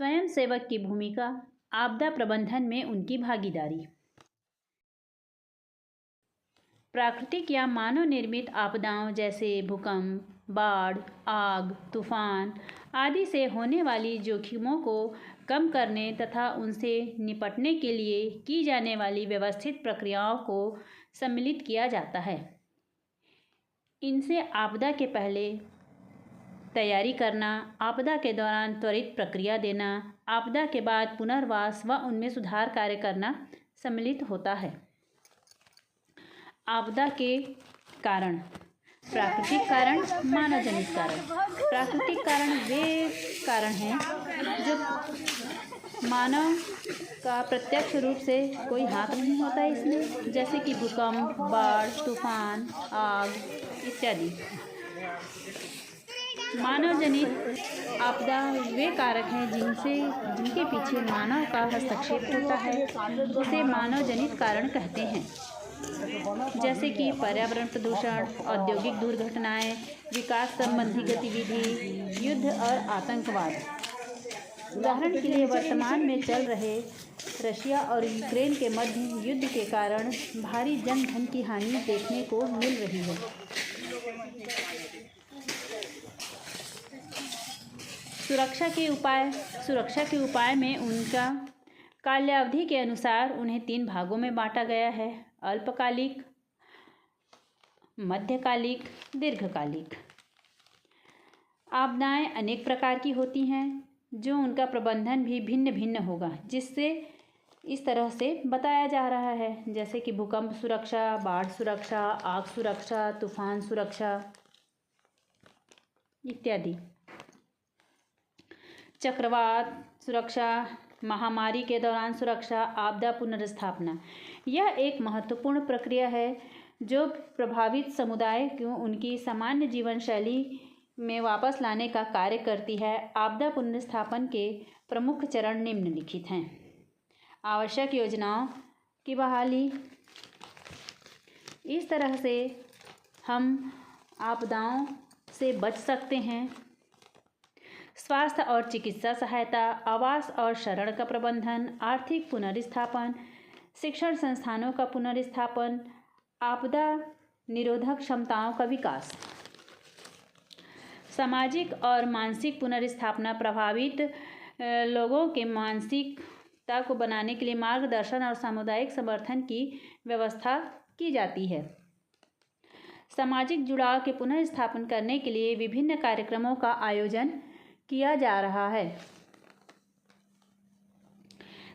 स्वयंसेवक की भूमिका, आपदा प्रबंधन में उनकी भागीदारी। प्राकृतिक या मानव निर्मित आपदाओं जैसे भूकंप, बाढ़, आग, तूफान आदि से होने वाली जोखिमों को कम करने तथा उनसे निपटने के लिए की जाने वाली व्यवस्थित प्रक्रियाओं को सम्मिलित किया जाता है। इनसे आपदा के पहले तैयारी करना, आपदा के दौरान त्वरित प्रतिक्रिया देना, आपदा के बाद पुनर्वास व उनमें सुधार कार्य करना सम्मिलित होता है। आपदा के कारण, प्राकृतिक कारण, मानव जनित कारण। प्राकृतिक कारण वे कारण हैं जो मानव का प्रत्यक्ष रूप से कोई हाथ नहीं होता इसमें, जैसे कि भूकंप, बाढ़, तूफान, आग इत्यादि। मानव जनित आपदा वे कारक हैं जिनके पीछे मानव का हस्तक्षेप होता है, उसे मानव जनित कारण कहते हैं, जैसे कि पर्यावरण प्रदूषण, औद्योगिक दुर्घटनाएं, विकास संबंधी गतिविधि, युद्ध और आतंकवाद। उदाहरण के लिए वर्तमान में चल रहे रशिया और यूक्रेन के मध्य युद्ध के कारण भारी जनधन की हानि देखने को मिल रही है। सुरक्षा के उपाय में उनका काल्यावधि के अनुसार उन्हें 3 भागों में बांटा गया है: अल्पकालिक, मध्यकालिक, दीर्घकालिक। आपदाएं अनेक प्रकार की होती हैं, जो उनका प्रबंधन भी भिन्न भिन्न होगा, जिससे इस तरह से बताया जा रहा है, जैसे कि भूकंप सुरक्षा, बाढ़ सुरक्षा, आग सुरक्षा, तूफान सुरक्षा इत्यादि। चक्रवात सुरक्षा, महामारी के दौरान सुरक्षा, आपदा पुनर्स्थापना। यह एक महत्वपूर्ण प्रक्रिया है जो प्रभावित समुदाय को उनकी सामान्य जीवन शैली में वापस लाने का कार्य करती है। आपदा पुनर्स्थापन के प्रमुख चरण निम्नलिखित हैं: आवश्यक योजनाओं की बहाली। इस तरह से हम आपदाओं से बच सकते हैं। स्वास्थ्य और चिकित्सा सहायता, आवास और शरण का प्रबंधन, आर्थिक पुनर्स्थापन, शिक्षण संस्थानों का पुनर्स्थापन, आपदा निरोधक क्षमताओं का विकास। सामाजिक और मानसिक पुनर्स्थापना, प्रभावित लोगों के मानसिकता को बनाने के लिए मार्गदर्शन और सामुदायिक समर्थन की व्यवस्था की जाती है। सामाजिक जुड़ाव के पुनर्स्थापन करने के लिए विभिन्न कार्यक्रमों का आयोजन किया जा रहा है।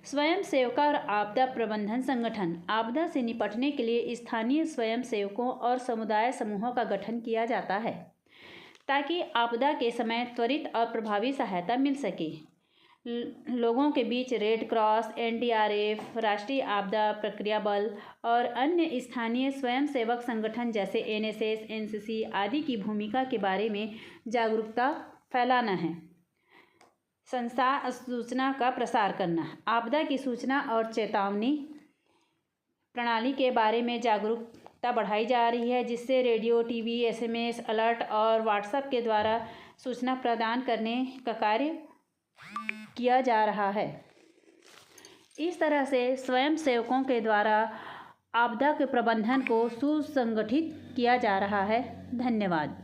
स्वयंसेवका और आपदा प्रबंधन संगठन। आपदा से निपटने के लिए स्थानीय स्वयंसेवकों और समुदाय समूहों का गठन किया जाता है, ताकि आपदा के समय त्वरित और प्रभावी सहायता मिल सके। लोगों के बीच रेड क्रॉस, एनडीआरएफ, राष्ट्रीय आपदा प्रतिक्रिया बल और अन्य स्थानीय स्वयंसेवक संगठन जैसे एनएसएस, एनसीसी आदि की भूमिका के बारे में जागरूकता फैलाना है। सूचना का प्रसार करना। आपदा की सूचना और चेतावनी प्रणाली के बारे में जागरूकता बढ़ाई जा रही है, जिससे रेडियो, टीवी, एसएमएस, अलर्ट और व्हाट्सएप के द्वारा सूचना प्रदान करने का कार्य किया जा रहा है। इस तरह से स्वयंसेवकों के द्वारा आपदा के प्रबंधन को सुसंगठित किया जा रहा है। धन्यवाद।